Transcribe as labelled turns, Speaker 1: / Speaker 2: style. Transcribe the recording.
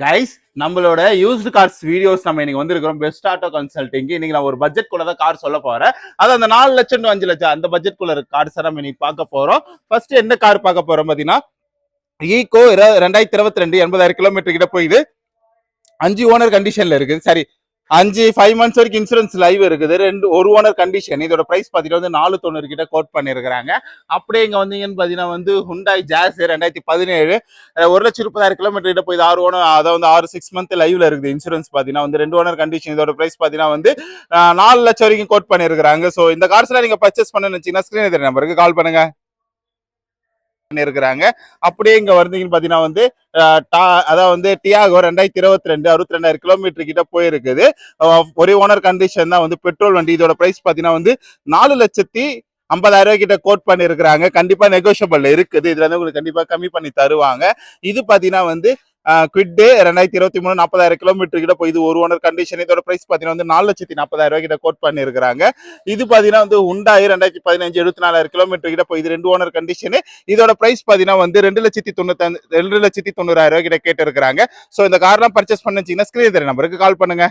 Speaker 1: Guys நம்மளோட used cars videos நம்ம இன்னைக்கு வந்திருக்கிறோம் பெஸ்ட் ஆட்டோ கன்சல்டிங். இன்னைக்கு நான் ஒரு பட்ஜெட் குள்ள தான் கார் சொல்ல போறேன். அது அந்த 4 லட்சம் to 5 லட்சம் அந்த பட்ஜெட் குள்ள இருக்க கார்ஸ் நம்ம இன்னைக்கு பார்க்க போறோம். ஃபர்ஸ்ட் என்ன கார் பார்க்க போறோம் பாத்தீங்கன்னா ஈகோ 2022 80,000 கிலோமீட்டர் கிட்ட போயிது. 5 ஓனர் கண்டிஷன்ல இருக்குது. சரி 5 months வரைக்கும் இன்சூரன்ஸ் லைவ் இருக்குது. ஒரு ஓனர் கண்டிஷன். இதோட பிரைஸ் பாத்தீங்கன்னா வந்து 490 கிட்ட கோட் பண்ணிருக்காங்க. அப்படியே இங்க வந்தீங்கன்னு பாத்தீங்கன்னா வந்து ஹுண்டாய் ஜாஸ் 2017 1,30,000 கிலோமீட்டர் கிட்ட போய் 6 ஓனர், அதாவது 6 month லைவ்ல இருக்குது. இன்சூரன்ஸ் பாத்தீங்கன்னா வந்து 2 ஓனர் கண்டிஷன். இதோட பிரைஸ் பாத்தீங்கன்னா வந்து 4 லட்சம் வரைக்கும் கோட் பண்ணிருக்காங்க. சோ இந்த கார்ஸ்ல நீங்க பர்ச்சேஸ் பண்ணணும்னு வச்சீங்கன்னா ஸ்கிரீன் தெரிய நம்பருக்கு கால் பண்ணுங்க. இருக்கிறாங்க. அப்படியே இங்க வந்தீங்கன்னு பாத்தீங்கன்னா வந்து அதாவது வந்து டியாகோ 2022 62,000 கிலோமீட்டர் கிட்ட போயிருக்குது. ஒரே ஓனர் கண்டிஷன் தான் வந்து பெட்ரோல் வண்டி. இதோட பிரைஸ் பாத்தீங்கன்னா வந்து 4,50,000 கிட்ட கோட் பண்ணி இருக்கிறாங்க. கண்டிப்பா நெகோஷியபிள் இருக்குது. இதுல இருந்து உங்களுக்கு கண்டிப்பா கம்மி பண்ணி தருவாங்க. இது பாத்தீங்கன்னா வந்து குவிட் 2023 40,000 கிலோமீட்டர் கிட்ட போய் இது ஒரு ஓனர் கண்டிஷன். இதோட பிரைஸ் பாத்தீங்கன்னா வந்து 4,40,000 கிட்ட கோட் பண்ணி இருக்கிறாங்க. இது பாத்தீங்கன்னா வந்து ஹுண்டாய் 2015 74,000 கிலோமீட்டர் கிட்ட போய் இது 2 ஓனர் கண்டிஷன். இதோட பிரைஸ் பாத்தீங்கன்னா வந்து 2,90,000 கிட்ட கேட்டு இருக்கிறாங்க. சோ இந்த கார்லாம் பர்ச்சேஸ் பண்ணுச்சீங்கன்னா ஸ்கிரீன் தெரிய நம்பருக்கு கால் பண்ணுங்க.